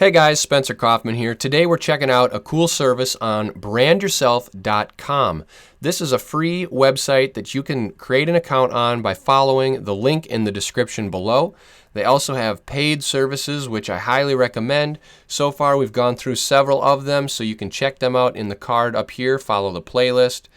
Hey guys, Spencer Kaufman here. Today we're checking out a cool service on brandyourself.com. This is a free website that you can create an account on by following the link in the description below. They also have paid services, which I highly recommend. So far we've gone through several of them, so you can check them out in the card up here. Follow the playlist.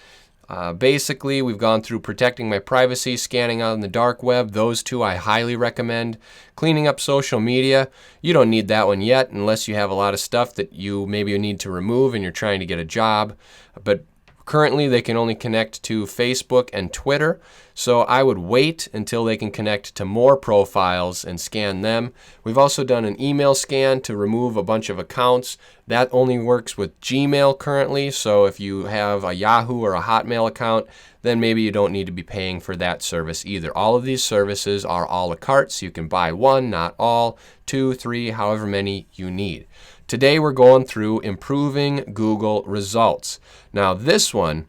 Basically, we've gone through protecting my privacy, scanning out in the dark web. Those two I highly recommend. Cleaning up social media, you don't need that one yet unless you have a lot of stuff that you maybe need to remove and you're trying to get a job. But currently, they can only connect to Facebook and Twitter, so I would wait until they can connect to more profiles and scan them. We've also done an email scan to remove a bunch of accounts. That only works with Gmail currently, so if you have a Yahoo or a Hotmail account, then maybe you don't need to be paying for that service either. All of these services are a la carte, so you can buy one, not all, 2, 3, however many you need. Today we're going through improving Google results. Now this one,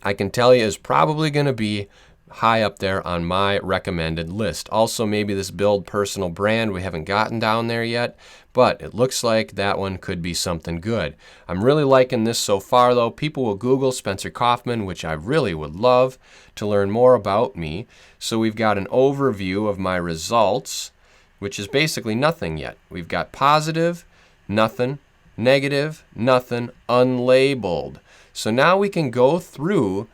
I can tell you, is probably going to be high up there on my recommended list. Also, maybe this build personal brand, we haven't gotten down there yet, but it looks like that one could be something good. I'm really liking this so far though. People will Google Spencer Kaufman, which I really would love to learn more about me. So we've got an overview of my results, which is basically nothing yet. We've got positive, nothing, negative, nothing, unlabeled. So now we can go through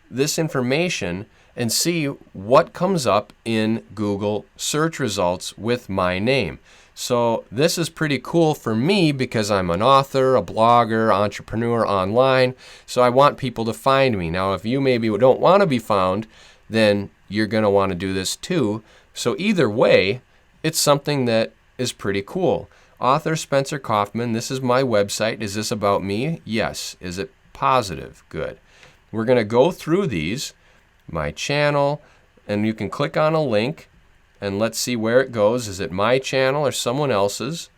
this information and see what comes up in Google search results with my name. So this is pretty cool for me because I'm an author, a blogger, entrepreneur online, so I want people to find me. Now if you maybe don't want to be found, then you're going to want to do this too. So either way, it's something that is pretty cool. Author Spencer Kaufman, this is my website. Is this about me? Yes. Is it positive? Good. We're going to go through these, my channel, and you can click on a link and let's see where it goes. Is it my channel or someone else's?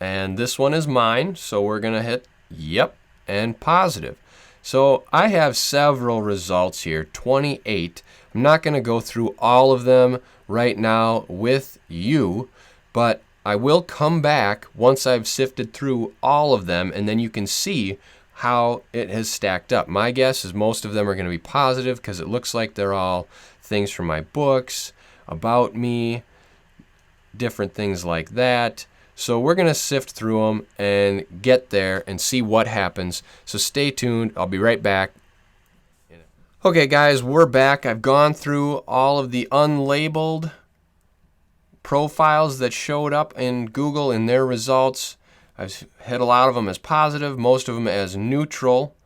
And this one is mine, so we're going to hit yep and positive. So I have several results here, 28. I'm not going to go through all of them right now with you, but I will come back once I've sifted through all of them, and then you can see how it has stacked up. My guess is most of them are going to be positive because it looks like they're all things from my books, about me, different things like that. So we're going to sift through them and get there and see what happens. So stay tuned. I'll be right back. Okay, guys, we're back. I've gone through all of the unlabeled profiles that showed up in Google in their results. I've hit a lot of them as positive, most of them as neutral,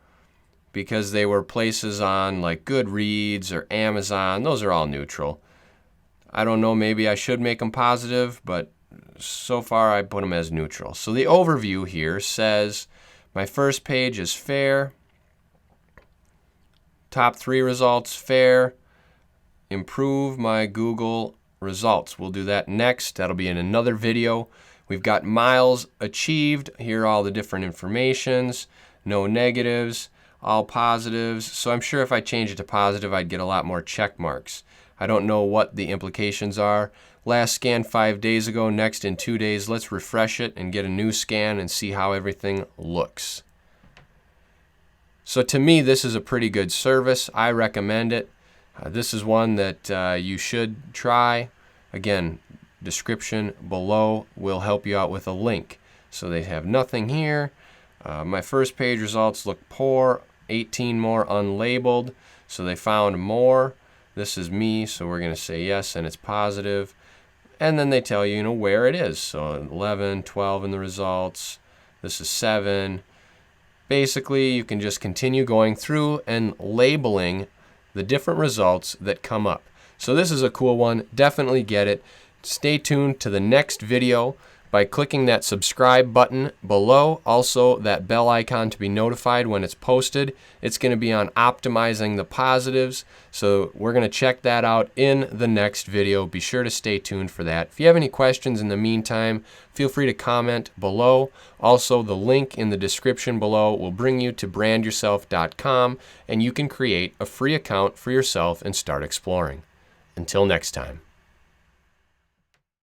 because they were places on like Goodreads or Amazon. Those are all neutral. I don't know, maybe I should make them positive, but so far I put them as neutral. So the overview here says my first page is fair, top 3 results fair, improve my Google results. We'll do that next. That'll be in another video. We've got miles achieved. Here are all the different informations. No negatives, all positives. So I'm sure if I change it to positive, I'd get a lot more check marks. I don't know what the implications are. Last scan 5 days ago, next in 2 days. Let's refresh it and get a new scan and see how everything looks. So to me, this is a pretty good service. I recommend it. This is one that you should try. Again, description below will help you out with a link. So they have nothing here. My first page results look poor, 18 more unlabeled. So they found more. This is me, so we're going to say yes, and it's positive. And then they tell you, where it is. So 11, 12 in the results. This is 7. Basically, you can just continue going through and labeling the different results that come up. So this is a cool one. Definitely get it. Stay tuned to the next video by clicking that subscribe button below. Also, that bell icon to be notified when it's posted. It's going to be on optimizing the positives. So we're going to check that out in the next video. Be sure to stay tuned for that. If you have any questions in the meantime, feel free to comment below. Also, the link in the description below will bring you to brandyourself.com, and you can create a free account for yourself and start exploring. Until next time.